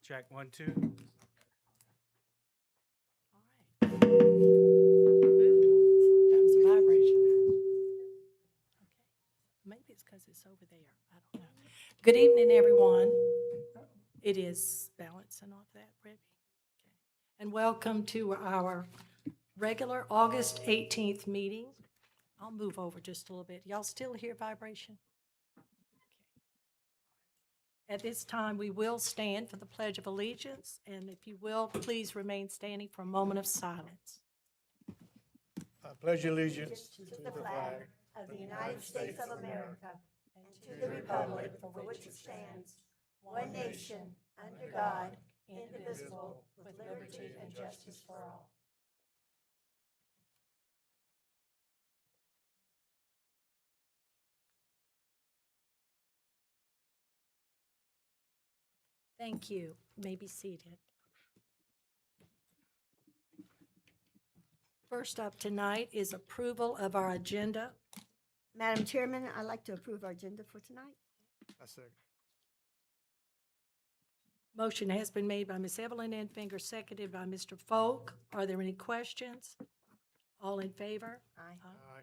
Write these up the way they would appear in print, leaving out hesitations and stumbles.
Check 1, 2. All right. Ooh, that was a vibration. Okay. Maybe it's because it's over there. I don't know. Good evening, everyone. It is balancing off that, Rebby. Okay. And welcome to our regular August 18th meeting. I'll move over just a little bit. Y'all still hear vibration? At this time, we will stand for the Pledge of Allegiance, and if you will, please remain standing for a moment of silence. I pledge allegiance To the flag of the United States of America and to the republic for which it stands, one nation, under God, indivisible, with liberty and justice for all. Thank you. You may be seated. First up tonight is approval of our agenda. Madam Chairman, I'd like to approve our agenda for tonight. I second. Motion has been made by Ms. Evelyn Enfinger, seconded by Mr. Folk. Are there any questions? All in favor? Aye. Aye.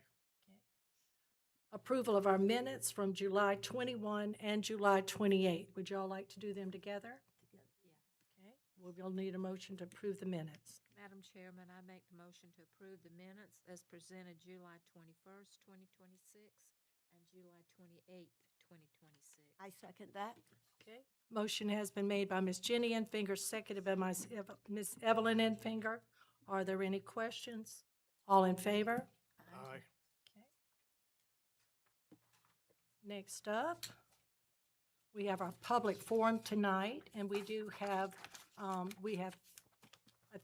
Approval of our minutes from July 21 and July 28. Would y'all like to do them together? Yeah. Okay, we'll need a motion to approve the minutes. Madam Chairman, I make the motion to approve the minutes as presented July 21st, 2026, and July 28th, 2026. I second that. Okay. Motion has been made by Ms. Jenny Enfinger, seconded by Ms. Evelyn Enfinger. Are there any questions? All in favor? Aye. Okay. Next up, we have our public forum tonight, and we do have, I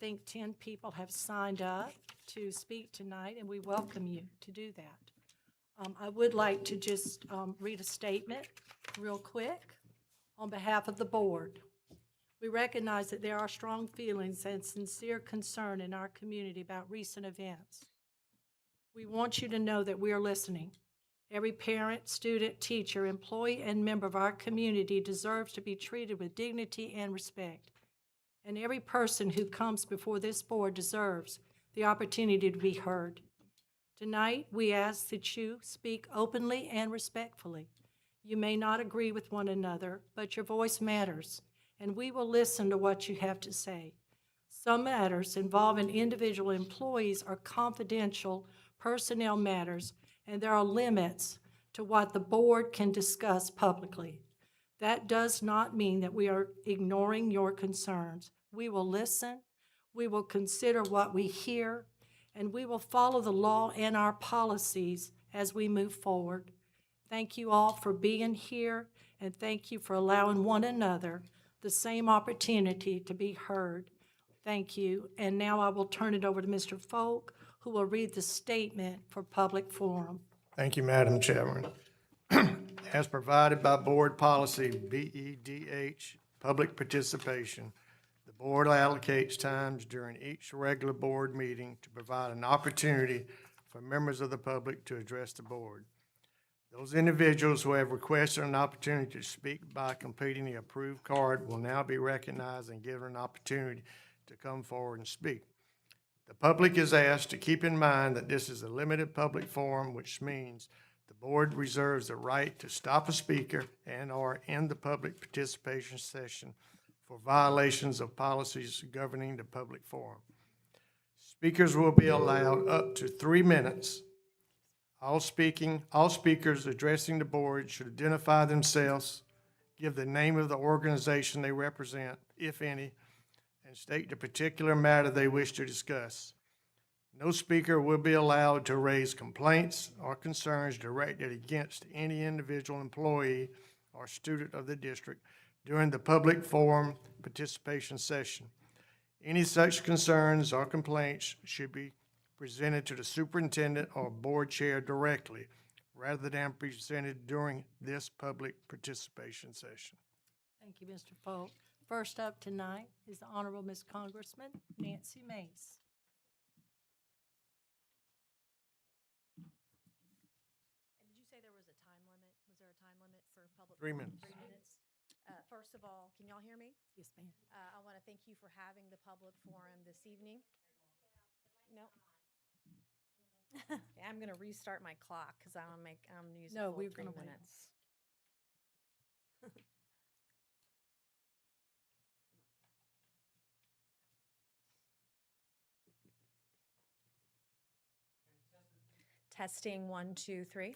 think 10 people have signed up to speak tonight, and we welcome you to do that. I would like to just read a statement real quick on behalf of the board. We recognize that there are strong feelings and sincere concern in our community about recent events. We want you to know that we are listening. Every parent, student, teacher, employee, and member of our community deserves to be treated with dignity and respect. And every person who comes before this board deserves the opportunity to be heard. Tonight, we ask that you speak openly and respectfully. You may not agree with one another, but your voice matters, and we will listen to what you have to say. Some matters involving individual employees are confidential personnel matters, and there are limits to what the board can discuss publicly. That does not mean that we are ignoring your concerns. We will listen, we will consider what we hear, and we will follow the law and our policies as we move forward. Thank you all for being here, and thank you for allowing one another the same opportunity to be heard. Thank you. And now I will turn it over to Mr. Folk, who will read the statement for public forum. Thank you, Madam Chairman. As provided by Board Policy BEDH, public participation, the board allocates times during each regular board meeting to provide an opportunity for members of the public to address the board. Those individuals who have requested an opportunity to speak by completing the approved card will now be recognized and given an opportunity to come forward and speak. The public is asked to keep in mind that this is a limited public forum, which means the board reserves the right to stop a speaker and/or end the public participation session for violations of policies governing the public forum. Speakers will be allowed up to 3 minutes. All speakers addressing the board should identify themselves, give the name of the organization they represent, if any, and state the particular matter they wish to discuss. No speaker will be allowed to raise complaints or concerns directed against any individual employee or student of the district during the public forum participation session. Any such concerns or complaints should be presented to the superintendent or board chair directly, rather than presented during this public participation session. Thank you, Mr. Folk. First up tonight is the Honorable Ms. Congressman Nancy Mace. And did you say there was a time limit? Was there a time limit for public? 3 minutes. 3 minutes. First of all, can y'all hear me? Yes, ma'am. I want to thank you for having the public forum this evening. No. Okay, I'm going to restart my clock because I'm going to use No, the full we're 3 gonna wait. minutes. Testing 1, 2, 3.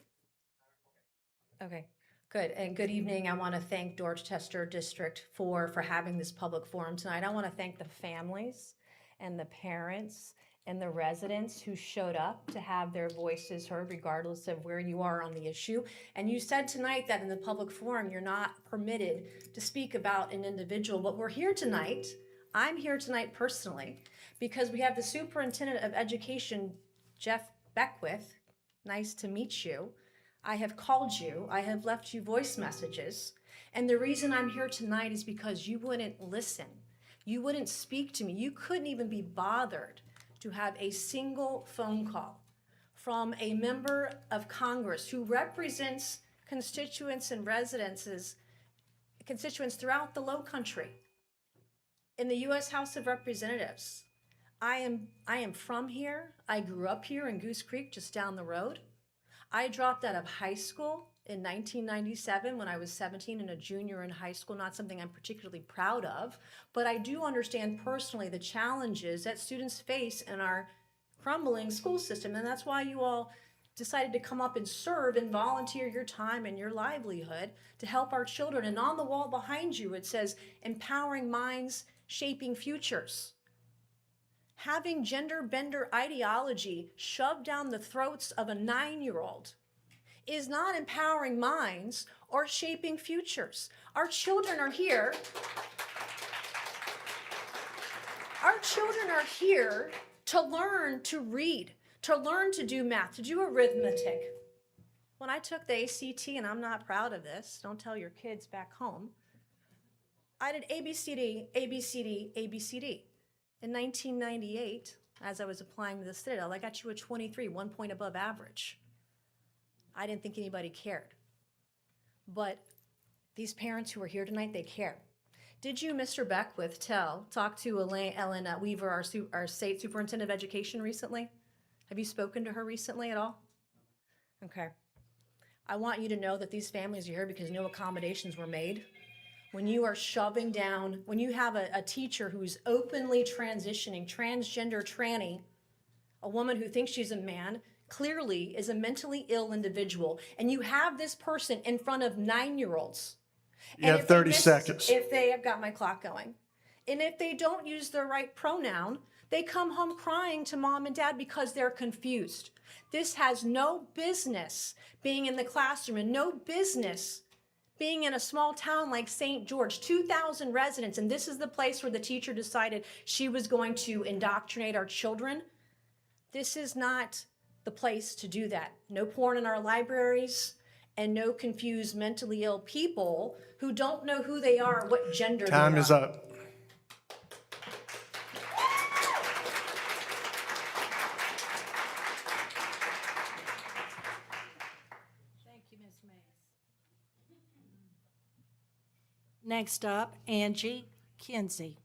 Okay, good. And good evening. I want to thank Dorchester District for having this public forum tonight. I want to thank the families and the parents and the residents who showed up to have their voices heard regardless of where you are on the issue. And you said tonight that in the public forum, you're not permitted to speak about an individual, but we're here tonight. I'm here tonight personally because we have the Superintendent of Education, Jeff Beckwith. Nice to meet you. I have called you. I have left you voice messages. And the reason I'm here tonight is because you wouldn't listen. You wouldn't speak to me. You couldn't even be bothered to have a single phone call from a member of Congress who represents constituents and constituents throughout the Low Country in the U.S. House of Representatives. I am from here. I grew up here in Goose Creek, just down the road. I dropped out of high school in 1997 when I was 17 and a junior in high school, not something I'm particularly proud of, but I do understand personally the challenges that students face in our crumbling school system, and that's why you all decided to come up and serve and volunteer your time and your livelihood to help our children. And on the wall behind you, it says, empowering minds, shaping futures. Having gender bender ideology shoved down the throats of a 9-year-old is not empowering minds or shaping futures. Our children are here. Our children are here to learn to read, to learn to do math, to do arithmetic. When I took the ACT, and I'm not proud of this, don't tell your kids back home, I did ABCD, ABCD, ABCD. In 1998, as I was applying to the Citadel, I got you a 23, 1 point above average. I didn't think anybody cared. But these parents who are here tonight, they care. Did you, Mr. Beckwith, talk to Ellen Weaver, our state superintendent of education recently? Have you spoken to her recently at all? Okay. I want you to know that these families are here because no accommodations were made. When you are shoving down, when you have a teacher who's openly transitioning, transgender tranny, a woman who thinks she's a man, clearly is a mentally ill individual, and you have this person in front of 9-year-olds. You have 30 seconds. If they have got my clock going, and if they don't use the right pronoun, they come home crying to mom and dad because they're confused. This has no business being in the classroom and no business being in a small town like St. George, 2,000 residents, and this is the place where the teacher decided she was going to indoctrinate our children. This is not the place to do that. No porn in our libraries, and no confused mentally ill people who don't know who they are, what gender they are. Time is up. Thank you, Ms. Mays. Next up, Angie Kinsey.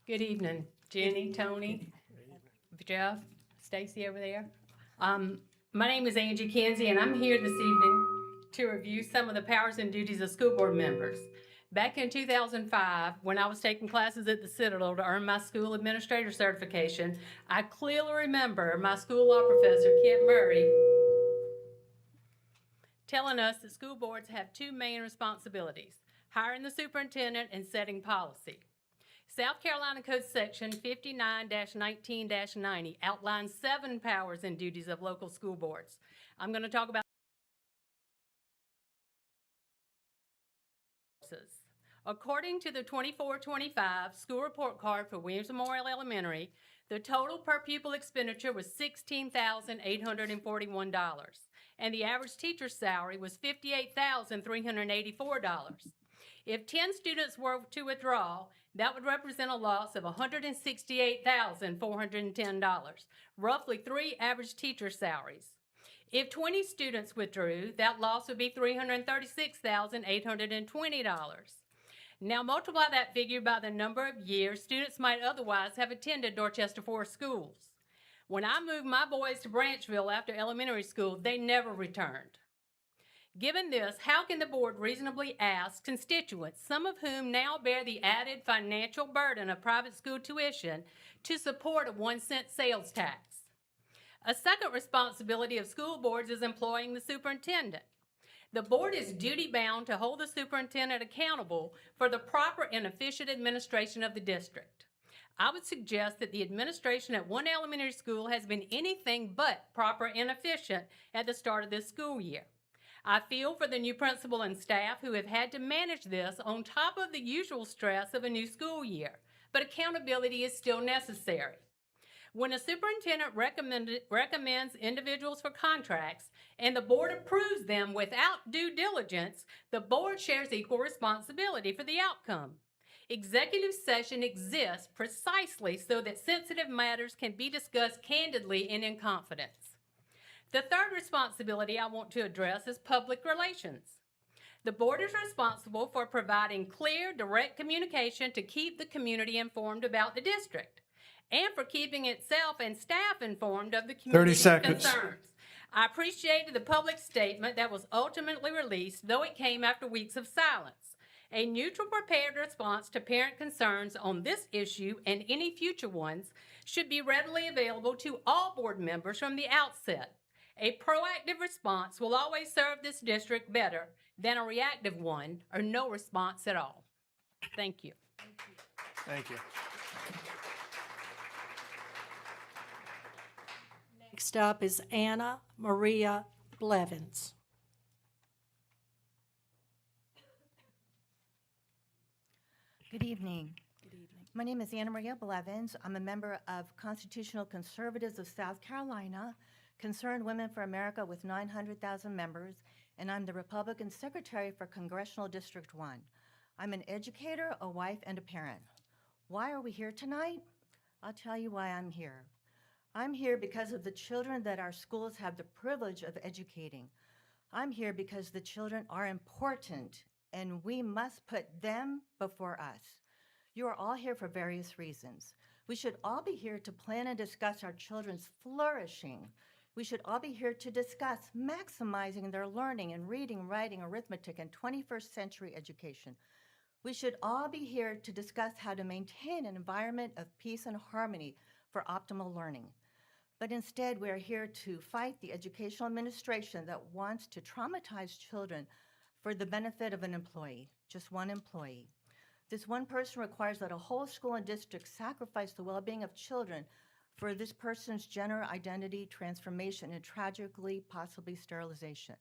Good evening, Jenny, Tony, Jeff, Stacy over there. My name is Angie Kinsey, and I'm here this evening to review some of the powers and duties of school board members. Back in 2005, when I was taking classes at the Citadel to earn my school administrator certification, I clearly remember my school law professor, Kent Murray, telling us that school boards have two main responsibilities: hiring the superintendent and setting policy. South Carolina Code Section 59-19-90 outlines 7 powers and duties of local school boards. I'm going to talk about according to the 24-25 school report card for Williams Memorial Elementary, the total per pupil expenditure was $16,841, and the average teacher's salary was $58,384. If 10 students were to withdraw, that would represent a loss of $168,410, roughly 3 average teacher salaries. If 20 students withdrew, that loss would be $336,820. Now multiply that figure by the number of years students might otherwise have attended Dorchester Forest schools. When I moved my boys to Branchville after elementary school, they never returned. Given this, how can the board reasonably ask constituents, some of whom now bear the added financial burden of private school tuition, to support a 1-cent sales tax? A second responsibility of school boards is employing the superintendent. The board is duty-bound to hold the superintendent accountable for the proper and efficient administration of the district. I would suggest that the administration at one elementary school has been anything but proper and efficient at the start of this school year. I feel for the new principal and staff who have had to manage this on top of the usual stress of a new school year, but accountability is still necessary. When a superintendent recommends individuals for contracts and the board approves them without due diligence, the board shares equal responsibility for the outcome. Executive session exists precisely so that sensitive matters can be discussed candidly and in confidence. The third responsibility I want to address is public relations. The board is responsible for providing clear, direct communication to keep the community informed about the district and for keeping itself and staff informed of the community's 30 seconds. concerns. I appreciated the public statement that was ultimately released, though it came after weeks of silence. A neutral, prepared response to parent concerns on this issue and any future ones should be readily available to all board members from the outset. A proactive response will always serve this district better than a reactive one or no response at all. Thank you. Thank you. Next up is Anna Maria Blevins. Good evening. Good evening. My name is Anna Maria Blevins. I'm a member of Constitutional Conservatives of South Carolina, Concerned Women for America with 900,000 members, and I'm the Republican Secretary for Congressional District 1. I'm an educator, a wife, and a parent. Why are we here tonight? I'll tell you why I'm here. I'm here because of the children that our schools have the privilege of educating. I'm here because the children are important, and we must put them before us. You are all here for various reasons. We should all be here to plan and discuss our children's flourishing. We should all be here to discuss maximizing their learning in reading, writing, arithmetic, and 21st century education. We should all be here to discuss how to maintain an environment of peace and harmony for optimal learning. But instead, we are here to fight the educational administration that wants to traumatize children for the benefit of an employee, just one employee. This one person requires that a whole school and district sacrifice the well-being of children for this person's gender identity transformation and tragically, possibly sterilization.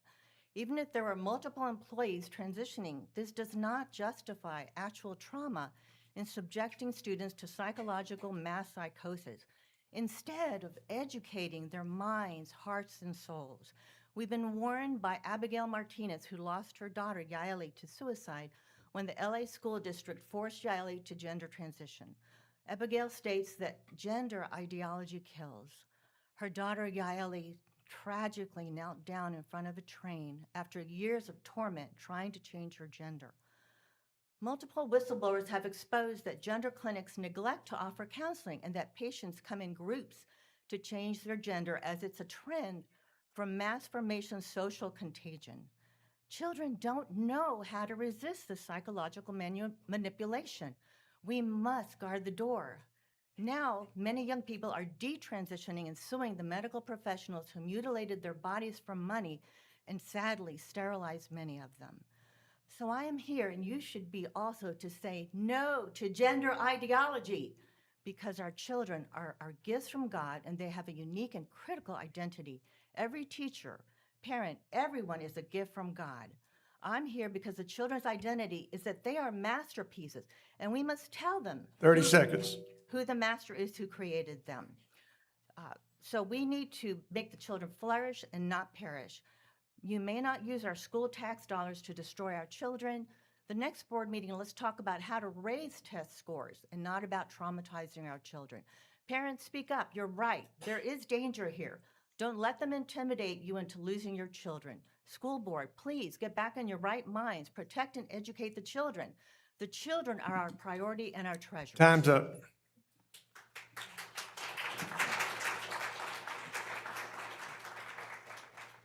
Even if there are multiple employees transitioning, this does not justify actual trauma in subjecting students to psychological mass psychosis. Instead of educating their minds, hearts, and souls, we've been warned by Abigail Martinez, who lost her daughter, Yaeli, to suicide when the LA School District forced Yaeli to gender transition. Abigail states that gender ideology kills. Her daughter, Yaeli, tragically knelt down in front of a train after years of torment trying to change her gender. Multiple whistleblowers have exposed that gender clinics neglect to offer counseling and that patients come in groups to change their gender as it's a trend from mass formation social contagion. Children don't know how to resist the psychological manipulation. We must guard the door. Now, many young people are detransitioning and suing the medical professionals who mutilated their bodies for money and sadly sterilized many of them. So I am here, and you should be also, to say no to gender ideology, because our children are gifts from God and they have a unique and critical identity. Every teacher, parent, everyone is a gift from God. I'm here because the children's identity is that they are masterpieces, and we must tell them 30 seconds. who the master is who created them. So we need to make the children flourish and not perish. You may not use our school tax dollars to destroy our children. The next board meeting, let's talk about how to raise test scores and not about traumatizing our children. Parents, speak up. You're right. There is danger here. Don't let them intimidate you into losing your children. School board, please get back in your right minds. Protect and educate the children. The children are our priority and our treasure. Time's up.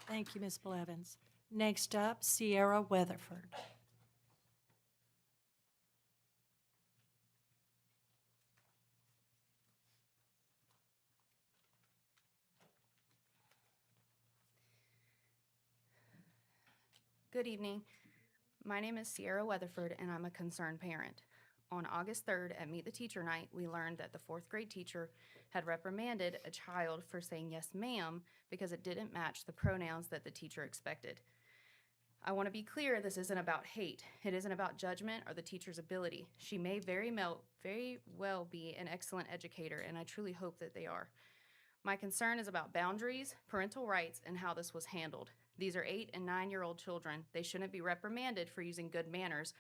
Thank you, Ms. Blevins. Next up, Sierra Weatherford. Good evening. My name is Sierra Weatherford, and I'm a concerned parent. On August 3rd at Meet the Teacher Night, we learned that the fourth grade teacher had reprimanded a child for saying yes, ma'am, because it didn't match the pronouns that the teacher expected. I want to be clear, this isn't about hate. It isn't about judgment or the teacher's ability. She may very well be an excellent educator, and I truly hope that they are. My concern is about boundaries, parental rights, and how this was handled. These are 8- and 9-year-old children. They shouldn't be reprimanded for using good manners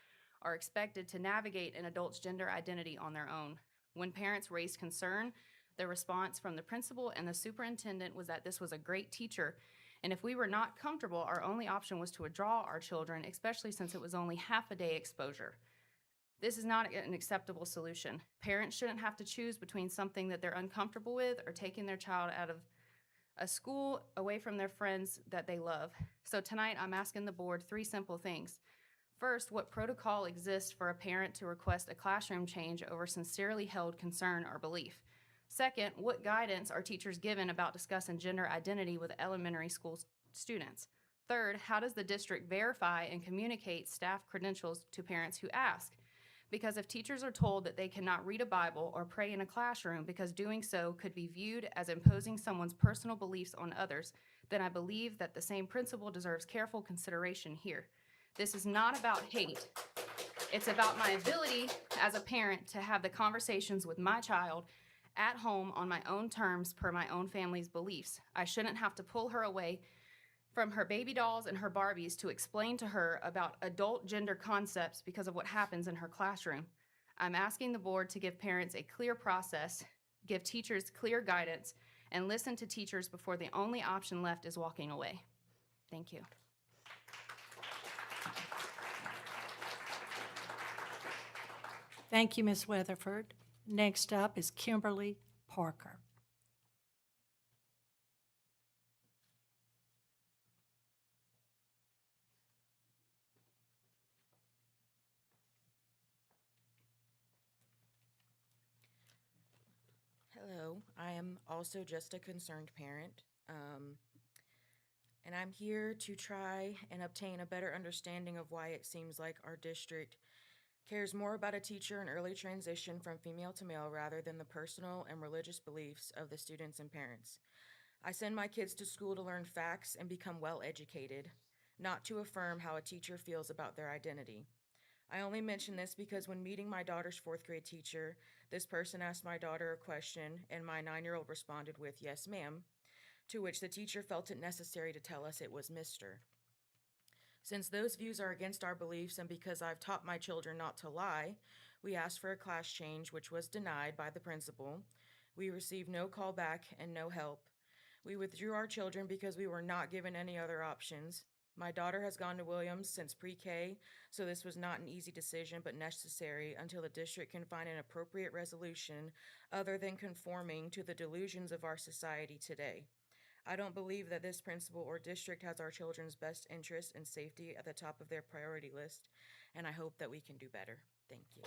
or expected to navigate an adult's gender identity on their own. When parents raised concern, the response from the principal and the superintendent was that this was a great teacher, and if we were not comfortable, our only option was to withdraw our children, especially since it was only half a day exposure. This is not an acceptable solution. Parents shouldn't have to choose between something that they're uncomfortable with or taking their child out of a school away from their friends that they love. So tonight I'm asking the board 3 simple things. First, what protocol exists for a parent to request a classroom change over sincerely held concern or belief? Second, what guidance are teachers given about discussing gender identity with elementary school students? Third, how does the district verify and communicate staff credentials to parents who ask? Because if teachers are told that they cannot read a Bible or pray in a classroom because doing so could be viewed as imposing someone's personal beliefs on others, then I believe that the same principle deserves careful consideration here. This is not about hate. It's about my ability as a parent to have the conversations with my child at home on my own terms per my own family's beliefs. I shouldn't have to pull her away from her baby dolls and her Barbies to explain to her about adult gender concepts because of what happens in her classroom. I'm asking the board to give parents a clear process, give teachers clear guidance, and listen to teachers before the only option left is walking away. Thank you. Thank you, Ms. Weatherford. Next up is Kimberly Parker. Hello, I am also just a concerned parent, and I'm here to try and obtain a better understanding of why it seems like our district cares more about a teacher in early transition from female to male rather than the personal and religious beliefs of the students and parents. I send my kids to school to learn facts and become well educated, not to affirm how a teacher feels about their identity. I only mention this because when meeting my daughter's 4th grade teacher, this person asked my daughter a question and my 9-year-old responded with, "Yes, ma'am," to which the teacher felt it necessary to tell us it was Mr. Since those views are against our beliefs and because I've taught my children not to lie, we asked for a class change, which was denied by the principal. We received no call back and no help. We withdrew our children because we were not given any other options. My daughter has gone to Williams since pre-K, so this was not an easy decision but necessary until the district can find an appropriate resolution other than conforming to the delusions of our society today. I don't believe that this principal or district has our children's best interest and safety at the top of their priority list, and I hope that we can do better. Thank you.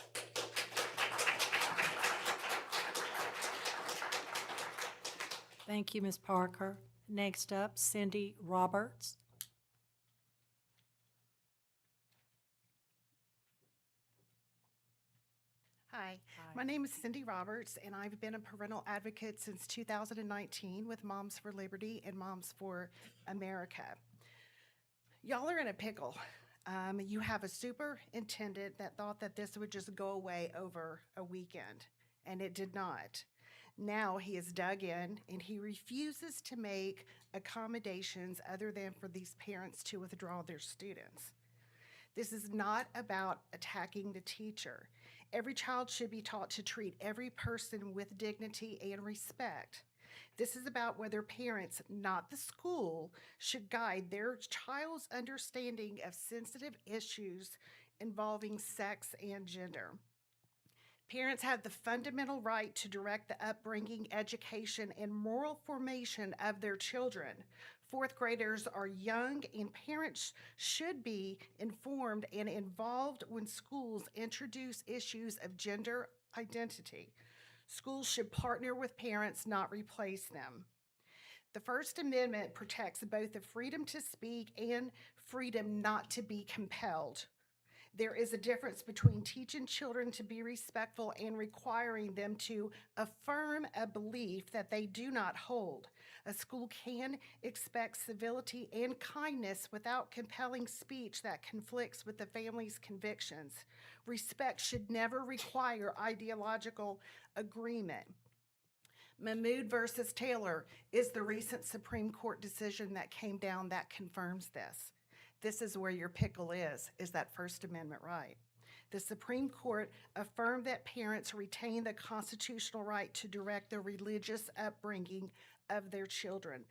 Thank you, Ms. Parker. Next up, Cindy Roberts. Hi, my name is Cindy Roberts, and I've been a parental advocate since 2019 with Moms for Liberty and Moms for America. Y'all are in a pickle. You have a superintendent that thought that this would just go away over a weekend, and it did not. Now he is dug in, and he refuses to make accommodations other than for these parents to withdraw their students. This is not about attacking the teacher. Every child should be taught to treat every person with dignity and respect. This is about whether parents, not the school, should guide their child's understanding of sensitive issues involving sex and gender. Parents have the fundamental right to direct the upbringing, education, and moral formation of their children. Fourth graders are young, and parents should be informed and involved when schools introduce issues of gender identity. Schools should partner with parents, not replace them. The First Amendment protects both the freedom to speak and freedom not to be compelled. There is a difference between teaching children to be respectful and requiring them to affirm a belief that they do not hold. A school can expect civility and kindness without compelling speech that conflicts with the family's convictions. Respect should never require ideological agreement. Mahmoud versus Taylor is the recent Supreme Court decision that came down that confirms this. This is where your pickle is that First Amendment right. The Supreme Court affirmed that parents retain the constitutional right to direct the religious upbringing of their children,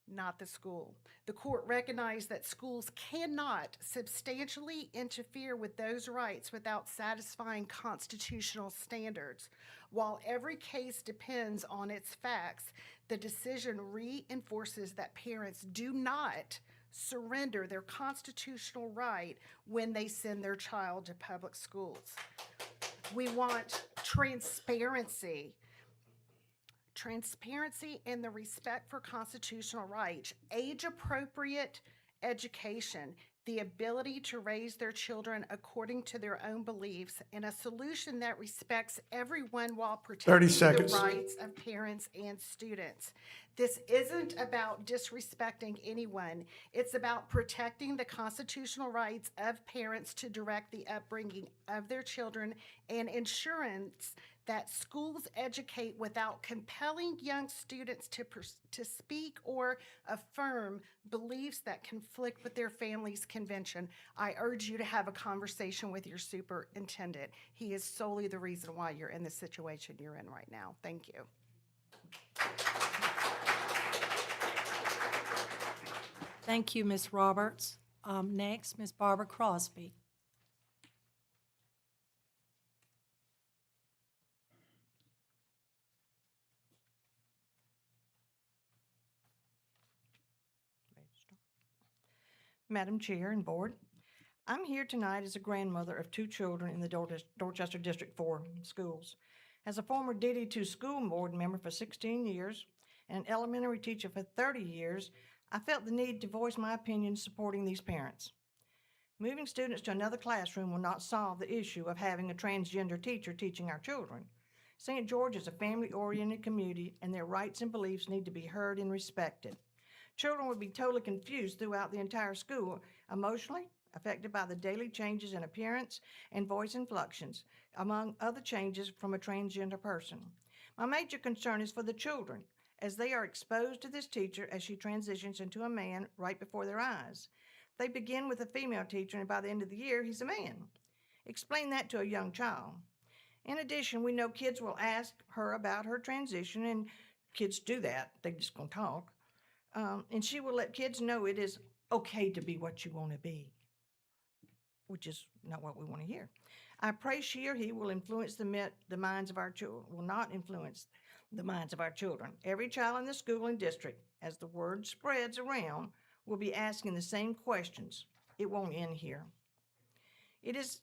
not the school. The court recognized that schools cannot substantially interfere with those rights without satisfying constitutional standards. While every case depends on its facts, the decision reinforces that parents do not surrender their constitutional right when they send their child to public schools. We want transparency. Transparency and the respect for constitutional rights, age-appropriate education, the ability to raise their children according to their own beliefs, and a solution that respects everyone while 30 protecting seconds. the rights of parents and students. This isn't about disrespecting anyone. It's about protecting the constitutional rights of parents to direct the upbringing of their children and insurance that schools educate without compelling young students to speak or affirm beliefs that conflict with their family's convention. I urge you to have a conversation with your superintendent. He is solely the reason why you're in the situation you're in right now. Thank you. Thank you, Ms. Roberts. Next, Ms. Barbara Crosby. Madam Chair and Board, I'm here tonight as a grandmother of 2 children in the Dorchester District 4 schools. As a former DD2 school board member for 16 years and an elementary teacher for 30 years, I felt the need to voice my opinion supporting these parents. Moving students to another classroom will not solve the issue of having a transgender teacher teaching our children. St. George is a family-oriented community, and their rights and beliefs need to be heard and respected. Children would be totally confused throughout the entire school, emotionally affected by the daily changes in appearance and voice inflections, among other changes from a transgender person. My major concern is for the children, as they are exposed to this teacher as she transitions into a man right before their eyes. They begin with a female teacher, and by the end of the year, he's a man. Explain that to a young child. In addition, we know kids will ask her about her transition, and kids do that. They're just gonna talk. And she will let kids know it is okay to be what you want to be, which is not what we want to hear. I pray she or he will influence the minds of our children, will not influence the minds of our children. Every child in the school and district, as the word spreads around, will be asking the same questions. It won't end here. It is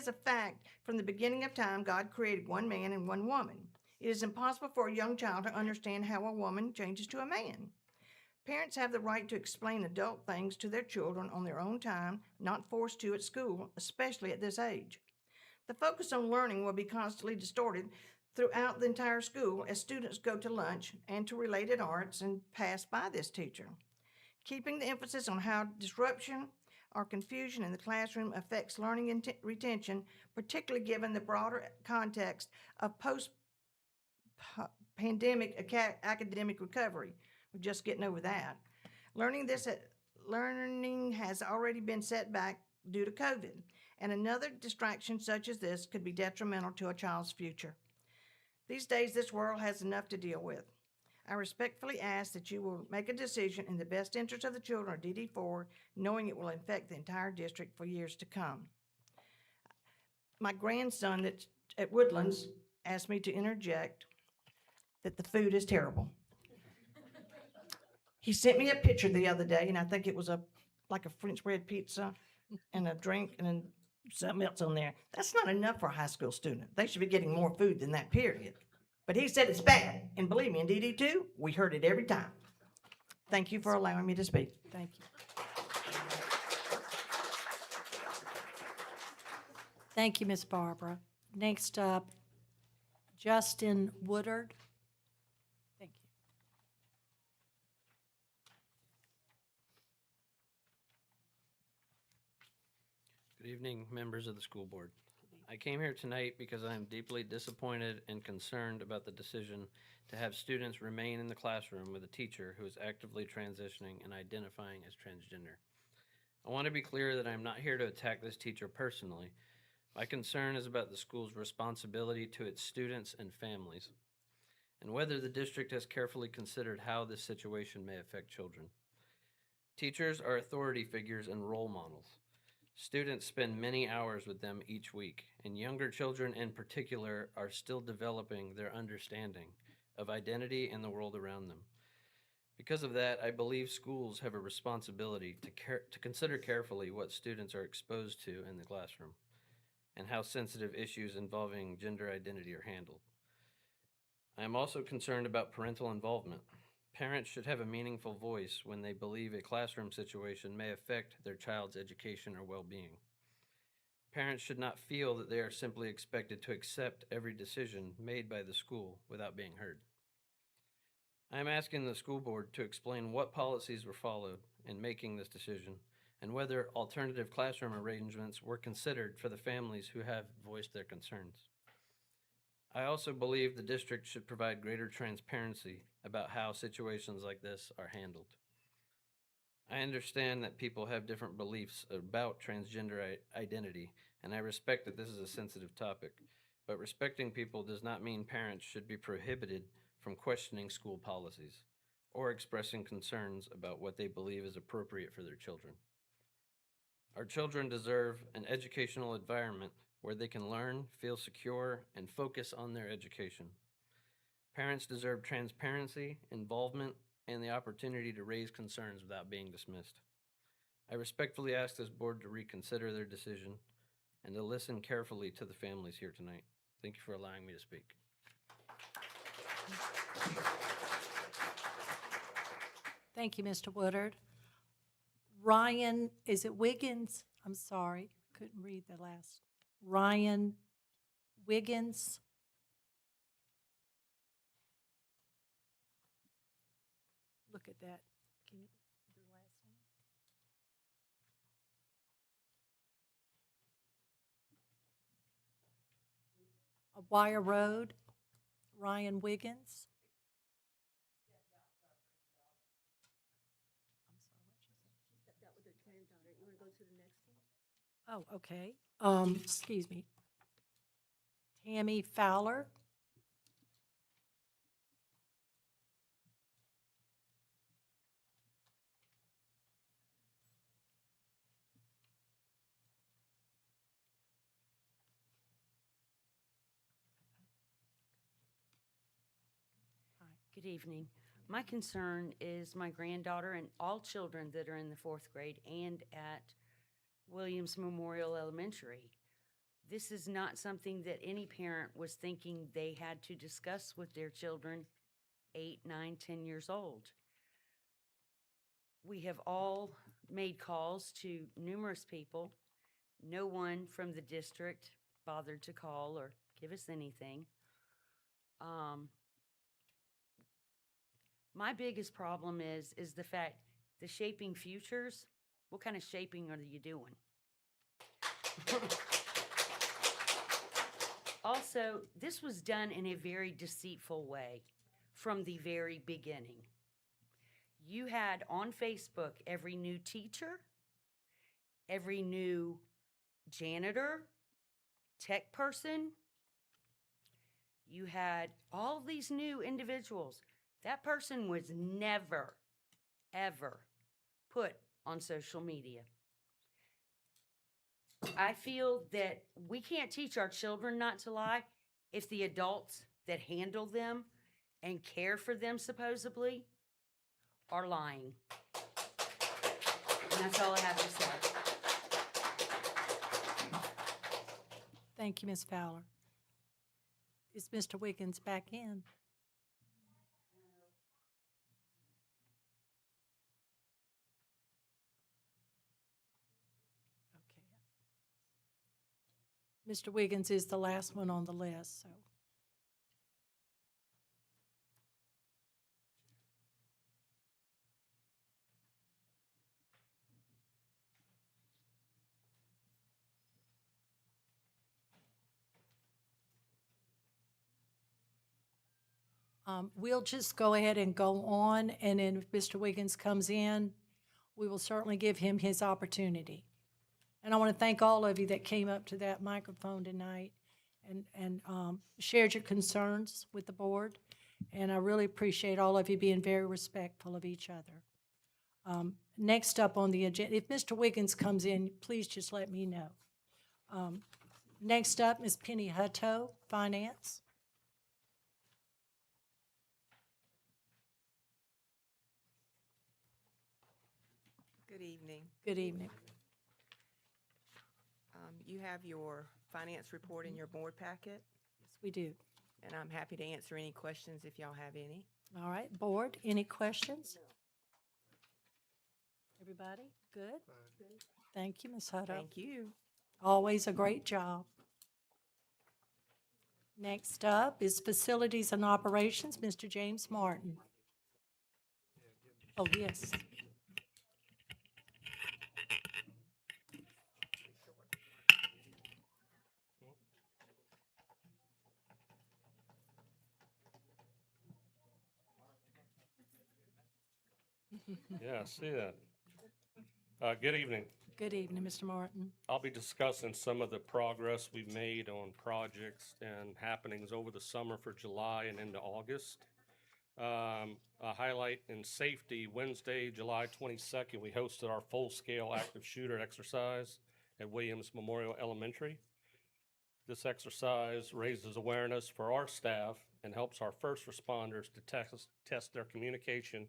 a fact from the beginning of time God created one man and one woman. It is impossible for a young child to understand how a woman changes to a man. Parents have the right to explain adult things to their children on their own time, not forced to at school, especially at this age. The focus on learning will be constantly distorted throughout the entire school as students go to lunch and to related arts and pass by this teacher. Keeping the emphasis on how disruption or confusion in the classroom affects learning and retention, particularly given the broader context of post-pandemic academic recovery. We're just getting over that. Learning has already been set back due to COVID, and another distraction such as this could be detrimental to a child's future. These days, this world has enough to deal with. I respectfully ask that you will make a decision in the best interest of the children of DD4, knowing it will affect the entire district for years to come. My grandson that's at Woodlands asked me to interject that the food is terrible. He sent me a picture the other day, and I think it was like a French bread pizza and a drink and then something else on there. That's not enough for a high school student. They should be getting more food than that, period. But he said it's bad, and believe me, in DD2, we heard it every time. Thank you for allowing me to speak. Thank you. Thank you, Ms. Barbara. Next up, Justin Woodard. Thank you. Good evening, members of the school board. I came here tonight because I am deeply disappointed and concerned about the decision to have students remain in the classroom with a teacher who is actively transitioning and identifying as transgender. I want to be clear that I am not here to attack this teacher personally. My concern is about the school's responsibility to its students and families, and whether the district has carefully considered how this situation may affect children. Teachers are authority figures and role models. Students spend many hours with them each week, and younger children in particular are still developing their understanding of identity and the world around them. Because of that, I believe schools have a responsibility to consider carefully what students are exposed to in the classroom and how sensitive issues involving gender identity are handled. I am also concerned about parental involvement. Parents should have a meaningful voice when they believe a classroom situation may affect their child's education or well-being. Parents should not feel that they are simply expected to accept every decision made by the school without being heard. I am asking the school board to explain what policies were followed in making this decision and whether alternative classroom arrangements were considered for the families who have voiced their concerns. I also believe the district should provide greater transparency about how situations like this are handled. I understand that people have different beliefs about transgender identity, and I respect that this is a sensitive topic, but respecting people does not mean parents should be prohibited from questioning school policies or expressing concerns about what they believe is appropriate for their children. Our children deserve an educational environment where they can learn, feel secure, and focus on their education. Parents deserve transparency, involvement, and the opportunity to raise concerns without being dismissed. I respectfully ask this board to reconsider their decision and to listen carefully to the families here tonight. Thank you for allowing me to speak. Thank you, Mr. Woodard. Ryan, is it Wiggins? I'm sorry, couldn't read the last. Ryan Wiggins. Look at that. Can you, the last name? A Wire Road, Ryan Wiggins. Oh, okay. Excuse me. Tammy Fowler. Good evening. My concern is my granddaughter and all children that are in the fourth grade and at Williams Memorial Elementary. This is not something that any parent was thinking they had to discuss with their children 8, 9, 10 years old. We have all made calls to numerous people. No one from the district bothered to call or give us anything. My biggest problem is the fact the shaping futures, what kind of shaping are you doing? Also, this was done in a very deceitful way from the very beginning. You had on Facebook every new teacher, every new janitor, tech person. You had all these new individuals That person was never, ever put on social media. I feel that we can't teach our children not to lie if the adults that handle them and care for them supposedly are lying. And that's all I have to say. Thank you, Ms. Fowler. Is Mr. Wiggins back in? Okay. Mr. Wiggins is the last one on the list, so. We'll just go ahead and go on, and then if Mr. Wiggins comes in, we will certainly give him his opportunity. And I want to thank all of you that came up to that microphone tonight and shared your concerns with the board. And I really appreciate all of you being very respectful of each other. Next up on the agenda, if Mr. Wiggins comes in, please just let me know. Next up, Ms. Penny Hutto, Finance. Good evening. Good evening. You have your finance report in your board packet, Yes, we do. and I'm happy to answer any questions if y'all have any. All right, board, any questions? Everybody, good? Thank you, Ms. Hutto. Thank you. Always a great job. Next up is Facilities and Operations, Mr. James Martin. Oh, yes. Yeah, I see that. Good evening. Good evening, Mr. Martin. I'll be discussing some of the progress we've made on projects and happenings over the summer for July and into August. A highlight in safety, Wednesday, July 22nd, we hosted our full-scale active shooter exercise at Williams Memorial Elementary. This exercise raises awareness for our staff and helps our first responders to test their communication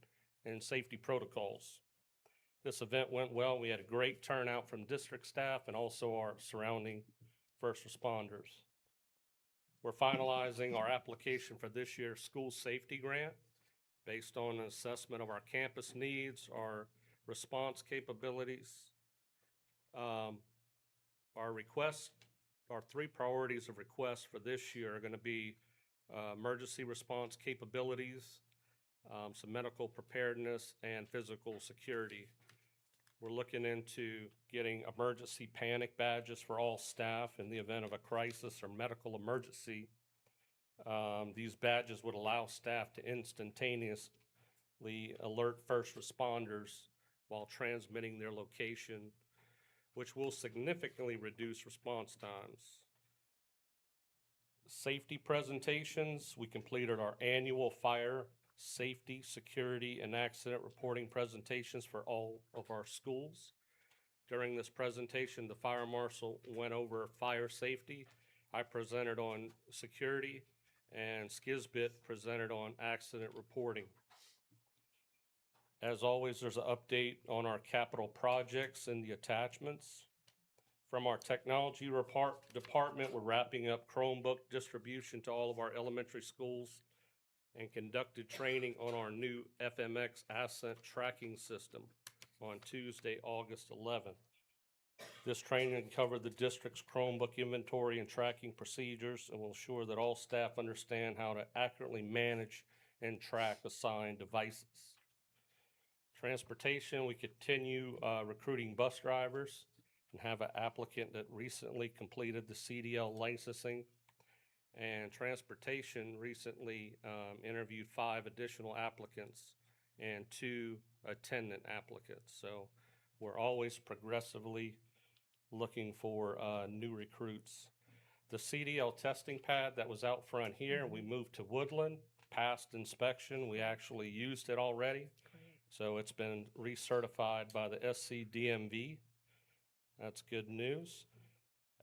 and safety protocols. This event went well. We had a great turnout from district staff and also our surrounding first responders. We're finalizing our application for this year's school safety grant based on an assessment of our campus needs, our response capabilities. Our requests, our three priorities of requests for this year are going to be emergency response capabilities, some medical preparedness, and physical security. We're looking into getting emergency panic badges for all staff in the event of a crisis or medical emergency. These badges would allow staff to instantaneously alert first responders while transmitting their location, which will significantly reduce response times. Safety presentations, we completed our annual fire safety, security, and accident reporting presentations for all of our schools. During this presentation, the fire marshal went over fire safety. I presented on security, and Skizbit presented on accident reporting. As always, there's an update on our capital projects in the attachments. From our technology department, we're wrapping up Chromebook distribution to all of our elementary schools and conducted training on our new FMX asset tracking system on Tuesday, August 11th. This training covered the district's Chromebook inventory and tracking procedures and will ensure that all staff understand how to accurately manage and track assigned devices. Transportation, we continue recruiting bus drivers and have an applicant that recently completed the CDL licensing. And transportation recently interviewed 5 additional applicants and 2 attendant applicants. So we're always progressively looking for new recruits. The CDL testing pad that was out front here, we moved to Woodland. passed inspection. We actually used it already. So it's been recertified by the SCDMV. That's good news.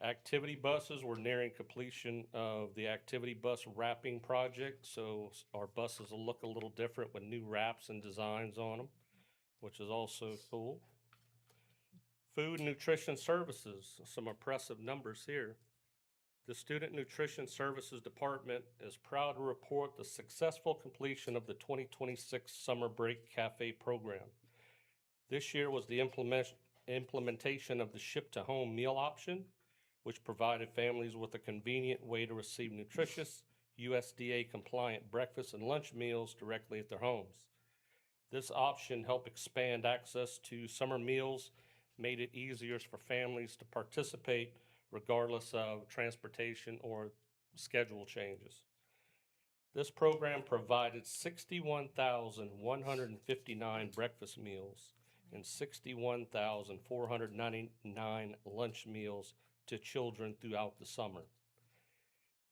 Activity buses, we're nearing completion of the activity bus wrapping project. So our buses will look a little different with new wraps and designs on them, which is also cool. Food and nutrition services, some impressive numbers here. The Student Nutrition Services Department is proud to report the successful completion of the 2026 Summer Break Cafe program. This year was the implementation of the ship-to-home meal option, which provided families with a convenient way to receive nutritious, USDA-compliant breakfast and lunch meals directly at their homes. This option helped expand access to summer meals, made it easier for families to participate regardless of transportation or schedule changes. This program provided 61,159 breakfast meals and 61,499 lunch meals to children throughout the summer.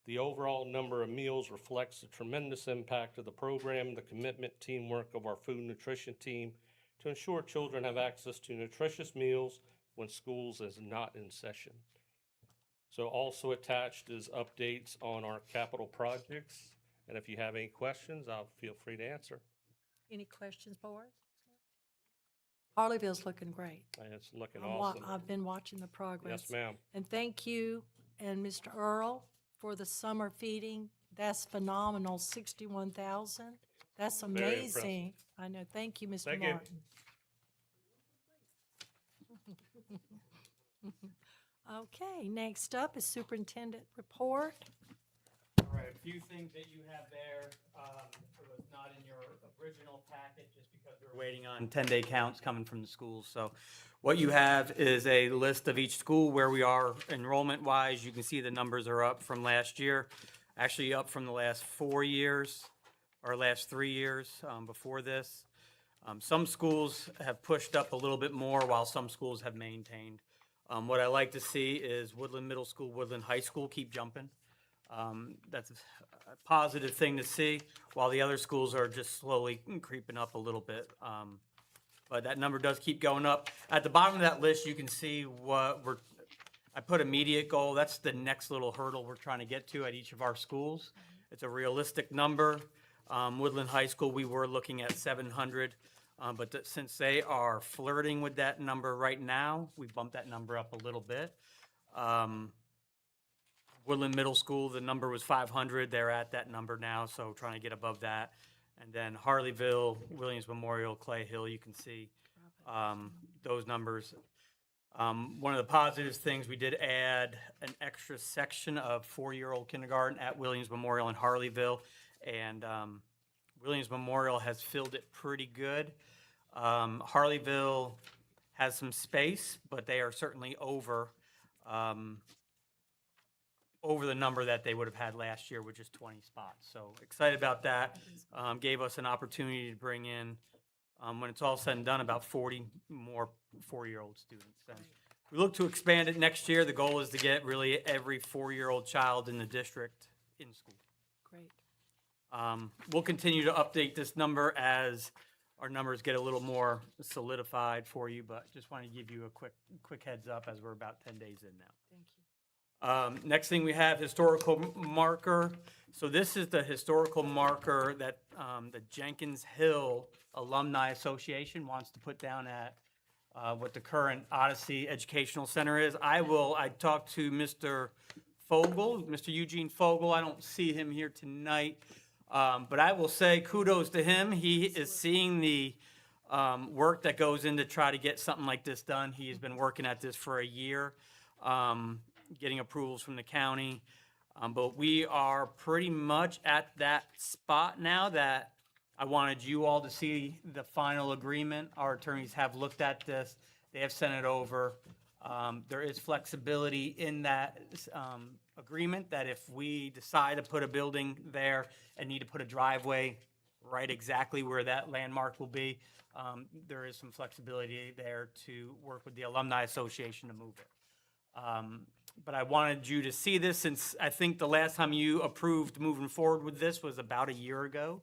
The overall number of meals reflects the tremendous impact of the program and the commitment, teamwork of our food and nutrition team to ensure children have access to nutritious meals when schools is not in session. So also attached is updates on our capital projects. And if you have any questions, I'll feel free to answer. Any questions, board? Harleyville's looking great. And it's looking awesome. I've been watching the progress. Yes, ma'am. And thank you and Mr. Earl for the summer feeding. That's phenomenal, 61,000. That's Very amazing. I know. Thank you, Mr. Thank you. Martin. Okay, next up is Superintendent report. All right, a few things that you have there. It was not in your original packet just because we were waiting on 10-day counts coming from the schools. So what you have is a list of each school where we are enrollment-wise. You can see the numbers are up from last year, actually up from the last 4 years, or last 3 years before this. Some schools have pushed up a little bit more while some schools have maintained. What I like to see is Woodland Middle School, Woodland High School keep jumping. That's a positive thing to see, while the other schools are just slowly creeping up a little bit. But that number does keep going up. At the bottom of that list, you can see I put immediate goal. That's the next little hurdle we're trying to get to at each of our schools. It's a realistic number. Woodland High School, we were looking at 700. But since they are flirting with that number right now, we bumped that number up a little bit. Woodland Middle School, the number was 500. They're at that number now, so trying to get above that. And then Harleyville, Williams Memorial, Clay Hill, you can see those numbers. One of the positive things, we did add an extra section of 4-year-old kindergarten at Williams Memorial in Harleyville. And Williams Memorial has filled it pretty good. Harleyville has some space, but they are certainly over the number that they would have had last year, which is 20 spots. So excited about that. Gave us an opportunity to bring in, when it's all said and done, about 40 more 4-year-old students. And we look to expand it next year. The goal is to get really every 4-year-old child in the district in school. Great. We'll continue to update this number as our numbers get a little more solidified for you, but just want to give you a quick heads up as we're about 10 days in now. Thank you. Next thing we have, historical marker. So this is the historical marker that the Jenkins Hill Alumni Association wants to put down at what the current Odyssey Educational Center is. I talked to Mr. Fogel, Mr. Eugene Fogel. I don't see him here tonight. But I will say kudos to him. He is seeing the work that goes in to try to get something like this done. He has been working at this for a year, getting approvals from the county. But we are pretty much at that spot now that I wanted you all to see the final agreement. Our attorneys have looked at this. They have sent it over. There is flexibility in that agreement that if we decide to put a building there and need to put a driveway right exactly where that landmark will be, there is some flexibility there to work with the Alumni Association to move it. But I wanted you to see this since I think the last time you approved moving forward with this was about a year ago.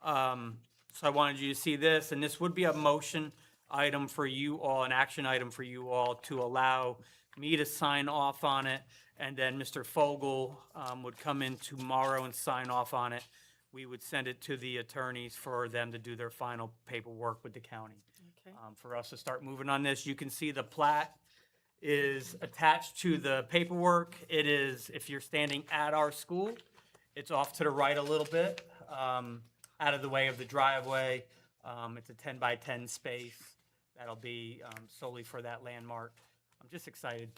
So I wanted you to see this, and this would be a motion item for you all, an action item for you all to allow me to sign off on it. And then Mr. Fogel would come in tomorrow and sign off on it. We would send it to the attorneys for them to do their final paperwork with the county. Okay. For us to start moving on this, you can see the plat is attached to the paperwork. It is, if you're standing at our school, it's off to the right a little bit, out of the way of the driveway. It's a 10 by 10 space. That'll be solely for that landmark. I'm just excited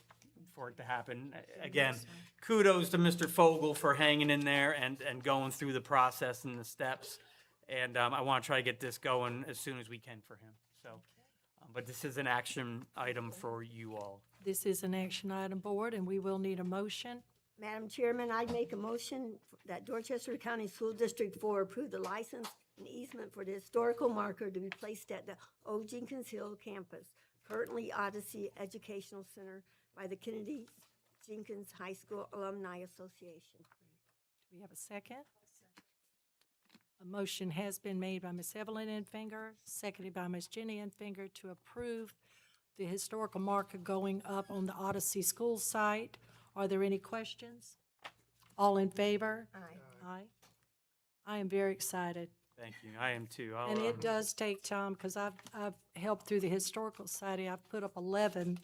for it to happen. Again, kudos to Mr. Fogel for hanging in there and going through the process and the steps. And I want to try to get this going as soon as we can for him. So, but this is an action item for you all. This is an action item, board, and we will need a motion. Madam Chairman, I'd make a motion that Dorchester County School District 4 approve the license and easement for the historical marker to be placed at the O. Jenkins Hill campus, currently Odyssey Educational Center by the Kennedy Jenkins High School Alumni Association. Do we have a second? A motion has been made by Ms. Evelyn Enfinger, seconded by Ms. Jenny Enfinger to approve the historical marker going up on the Odyssey School site. Are there any questions? All in favor? Aye. Aye. I am very excited. Thank you. I am too. And it does take time, because I've helped through the Historical Society. I've put up 11,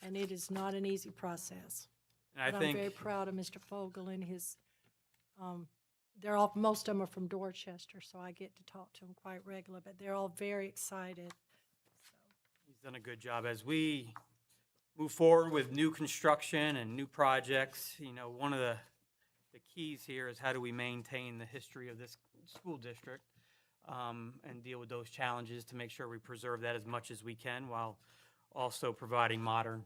and it is not an easy process. And But I'm very proud of Mr. Fogel and his, most of them are from Dorchester, so I get to talk to them quite regular, but they're all very excited. He's done a good job. As we move forward with new construction and new projects, you know, one of the keys here is how do we maintain the history of this school district and deal with those challenges to make sure we preserve that as much as we can while also providing modern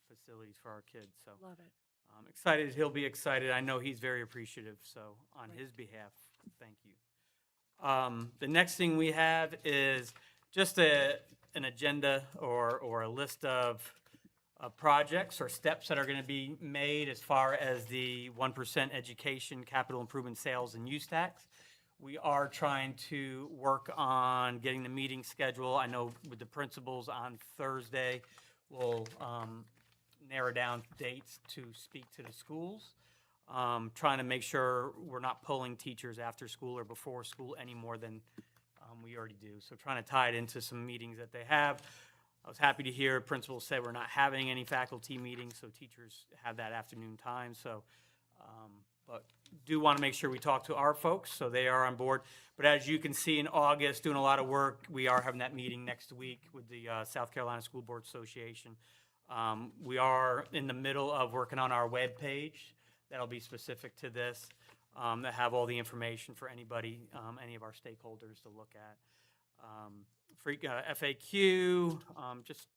facilities for our kids. So Love it. I'm excited. He'll be excited. I know he's very appreciative. So on his behalf, thank you. The next thing we have is just an agenda or a list of projects or steps that are going to be made as far as the 1% education capital improvement sales and use tax. We are trying to work on getting the meeting schedule. I know with the principals on Thursday, we'll narrow down dates to speak to the schools. Trying to make sure we're not pulling teachers after school or before school any more than we already do. So trying to tie it into some meetings that they have. I was happy to hear principals say we're not having any faculty meetings, so teachers have that afternoon time. So, but do want to make sure we talk to our folks, so they are on board. But as you can see in August, doing a lot of work, we are having that meeting next week with the South Carolina School Board Association. We are in the middle of working on our web page that'll be specific to this, that have all the information for anybody, any of our stakeholders to look at. FAQ, just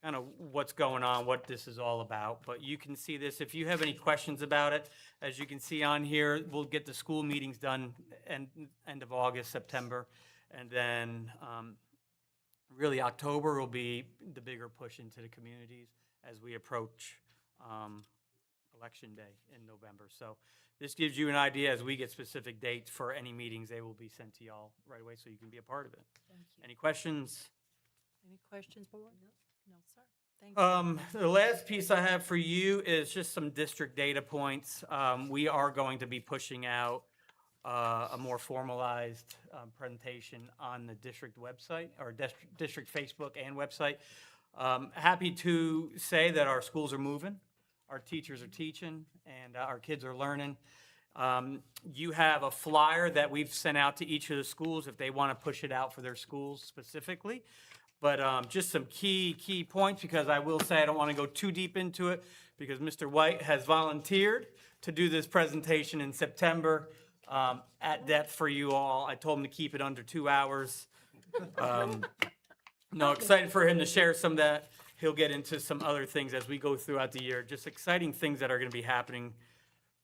kind of what's going on, what this is all about. But you can see this. If you have any questions about it, as you can see on here, we'll get the school meetings done end of August, September. And then really October will be the bigger push into the communities as we approach Election Day in November. So this gives you an idea as we get specific dates for any meetings. They will be sent to y'all right away so you can be a part of it. Thank you. Any questions? Any questions, board? No, sir. Thank you. The last piece I have for you is just some district data points. We are going to be pushing out a more formalized presentation on the district website, or district Facebook and website. Happy to say that our schools are moving. Our teachers are teaching, and our kids are learning. You have a flyer that we've sent out to each of the schools if they want to push it out for their schools specifically. But just some key points, because I will say I don't want to go too deep into it, because Mr. White has volunteered to do this presentation in September at depth for you all. I told him to keep it under 2 hours. No, excited for him to share some of that. He'll get into some other things as we go throughout the year. Just exciting things that are going to be happening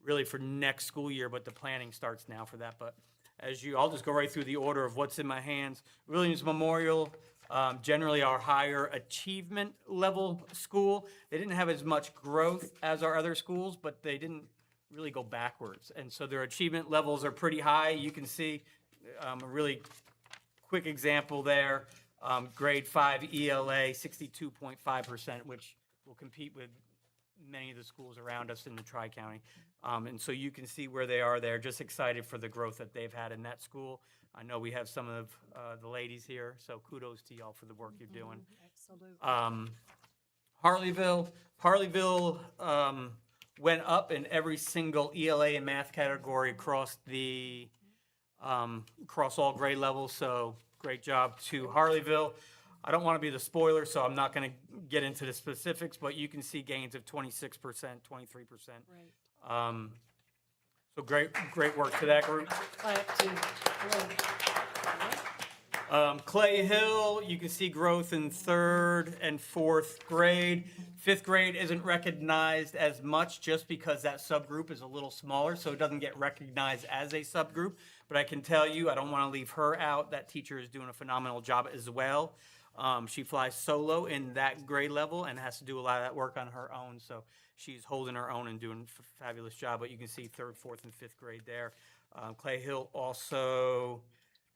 really for next school year, but the planning starts now for that. But I'll just go right through the order of what's in my hands. Williams Memorial generally our higher achievement level school. They didn't have as much growth as our other schools, but they didn't really go backwards. And so their achievement levels are pretty high. You can see a really quick example there. Grade 5 ELA, 62.5%, which will compete with many of the schools around us in the Tri-County. And so you can see where they are there. Just excited for the growth that they've had in that school. I know we have some of the ladies here, so kudos to y'all for the work you're doing. Absolutely. Harleyville went up in every single ELA and math category across all grade levels, so great job to Harleyville. I don't want to be the spoiler, so I'm not going to get into the specifics, but you can see gains of 26%, 23%. Right. So great work to that group. Clap to Clay Hill, you can see growth in 3rd and 4th grade. 5th grade isn't recognized as much just because that subgroup is a little smaller, so it doesn't get recognized as a subgroup. But I can tell you, I don't want to leave her out. That teacher is doing a phenomenal job as well. She flies solo in that grade level and has to do a lot of that work on her own. So she's holding her own and doing a fabulous job. But you can see 3rd, 4th, and 5th grade there. Clay Hill also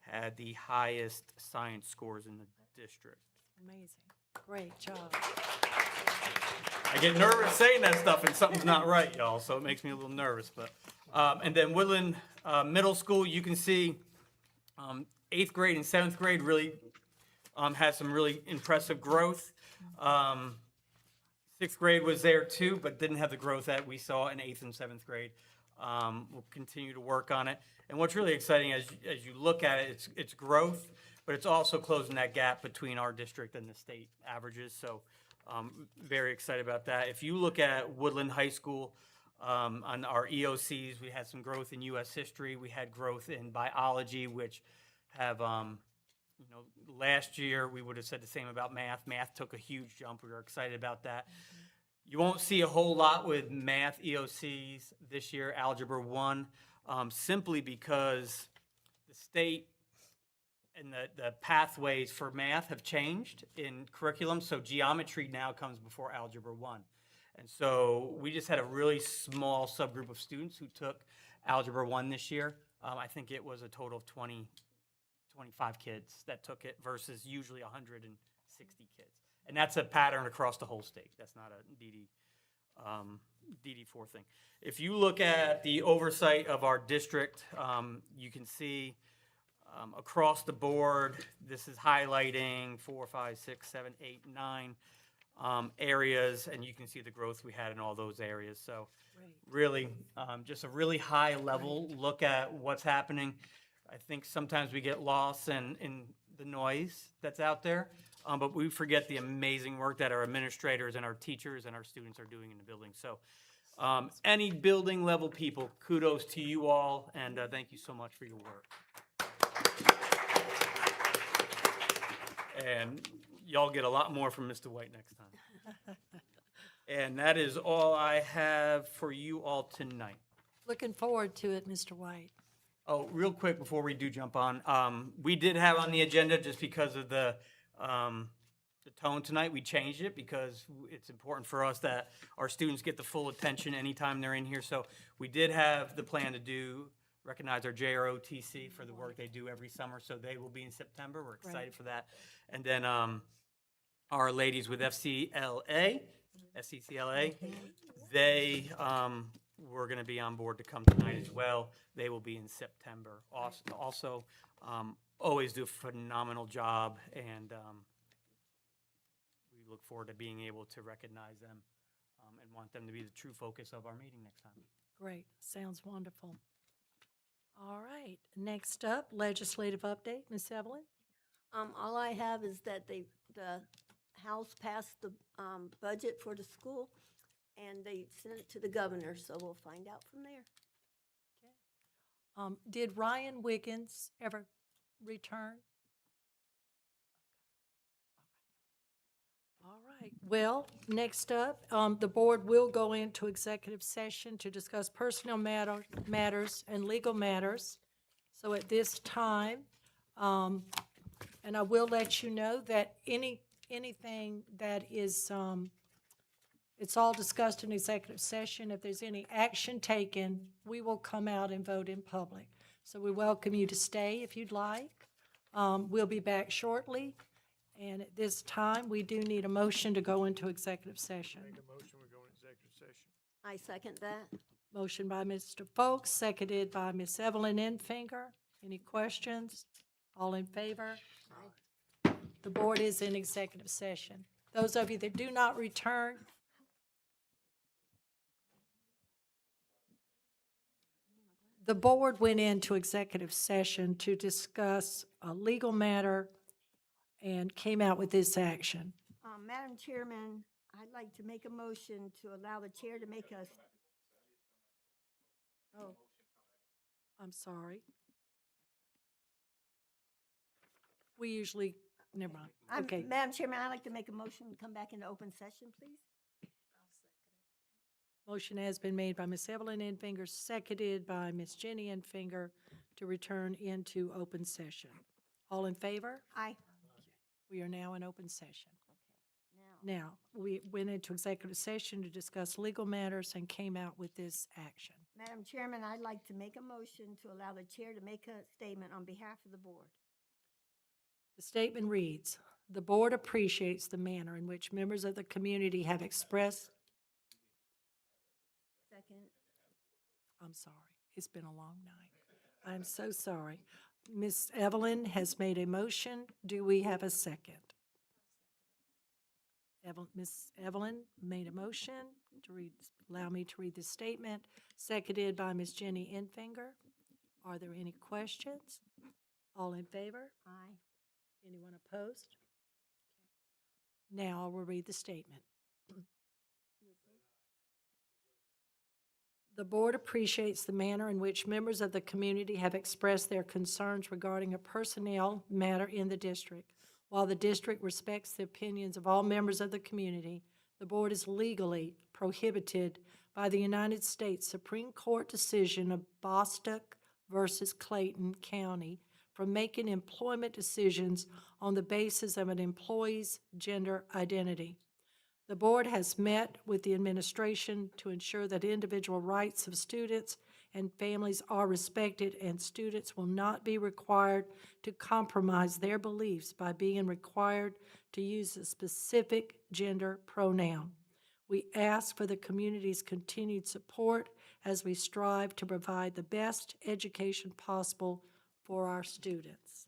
had the highest science scores in the district. Amazing. Great job. I get nervous saying that stuff and something's not right, y'all, so it makes me a little nervous. But and then Woodland Middle School, you can see 8th grade and 7th grade really had some really impressive growth. 6th grade was there too, but didn't have the growth that we saw in 8th and 7th grade. We'll continue to work on it. And what's really exciting as you look at it, it's growth, but it's also closing that gap between our district and the state averages. So very excited about that. If you look at Woodland High School, on our EOCs, we had some growth in U.S. history. We had growth in biology, which have, last year we would have said the same about math. Math took a huge jump. We were excited about that. You won't see a whole lot with math EOCs this year, Algebra 1, simply because the state and the pathways for math have changed in curriculum. So geometry now comes before Algebra 1. And so we just had a really small subgroup of students who took Algebra 1 this year. I think it was a total of 25 kids that took it versus usually 160 kids. And that's a pattern across the whole state. That's not a DD4 thing. If you look at the oversight of our district, you can see across the board, this is highlighting 4, 5, 6, 7, 8, 9 areas, and you can see the growth we had in all those areas. So really, just a really high level look at what's happening. I think sometimes we get lost in the noise that's out there, but we forget the amazing work that our administrators and our teachers and our students are doing in the building. So any building level people, kudos to you all, and thank you so much for your work. And y'all get a lot more from Mr. White next time. And that is all I have for you all tonight. Looking forward to it, Mr. White. Oh, real quick before we do jump on, we did have on the agenda, just because of the tone tonight, we changed it because it's important for us that our students get the full attention anytime they're in here. So we did have the plan to recognize our JROTC for the work they do every summer. So they will be in September. We're excited for that. And then our ladies with SCCLA, they were going to be on board to come tonight as well. They will be in September. Also, always do a phenomenal job, and we look forward to being able to recognize them and want them to be the true focus of our meeting next time. Great. Sounds wonderful. All right. Next up, legislative update. Ms. Evelyn? All I have is that the House passed the budget for the school, and they sent it to the governor, so we'll find out from there. Did Ryan Wiggins ever return? All right. Well, next up, the board will go into executive session to discuss personnel matters and legal matters. So at this time, And I will let you know that anything that is, it's all discussed in executive session. If there's any action taken, we will come out and vote in public. So we welcome you to stay if you'd like. We'll be back shortly. And at this time, we do need a motion to go into executive session. Make a motion, we go into executive session. I second that. Motion by Mr. Folks, seconded by Ms. Evelyn Enfinger. Any questions? All in favor? The board is in executive session. Those of you that do not return, the board went into executive session to discuss a legal matter and came out with this action. Madam Chairman, I'd like to make a motion to allow the chair to make us. Oh, I'm sorry. We usually, never mind. Okay. Madam Chairman, I'd like to make a motion to come back into open session, please. Motion has been made by Ms. Evelyn Enfinger, seconded by Ms. Jenny Enfinger to return into open session. All in favor? Aye. We are now in open session. Now, Now, we went into executive session to discuss legal matters and came out with this action. Madam Chairman, I'd like to make a motion to allow the chair to make a statement on behalf of the board. The statement reads, "The board appreciates the manner in which members of the community have expressed." Second. I'm sorry, it's been a long night. I'm so sorry. Ms. Evelyn has made a motion. Do we have a second? Ms. Evelyn made a motion to read, allow me to read the statement, seconded by Ms. Jenny Enfinger. Are there any questions? All in favor? Aye. Anyone opposed? Now I will read the statement. The board appreciates the manner in which members of the community have expressed their concerns regarding a personnel matter in the district. While the district respects the opinions of all members of the community, the board is legally prohibited by the United States Supreme Court decision of Bostock versus Clayton County from making employment decisions on the basis of an employee's gender identity. The board has met with the administration to ensure that individual rights of students and families are respected, and students will not be required to compromise their beliefs by being required to use a specific gender pronoun. We ask for the community's continued support as we strive to provide the best education possible for our students.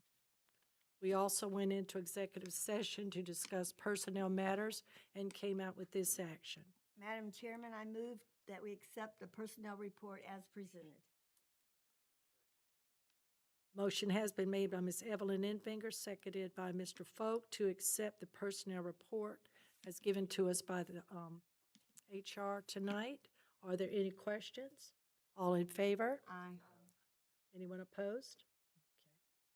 We also went into executive session to discuss personnel matters and came out with this action. Madam Chairman, I move that we accept the personnel report as presented. Motion has been made by Ms. Evelyn Enfinger, seconded by Mr. Folk to accept the personnel report as given to us by the HR tonight. Are there any questions? All in favor? Aye. Anyone opposed?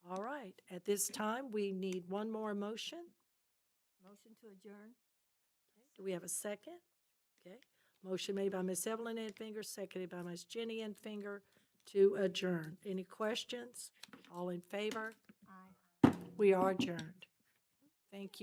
Okay. All right. At this time, we need one more motion. Motion to adjourn. Okay. Do we have a second? Okay. Motion made by Ms. Evelyn Enfinger, seconded by Ms. Jenny Enfinger to adjourn. Any questions? All in favor? Aye. We are adjourned. Thank you.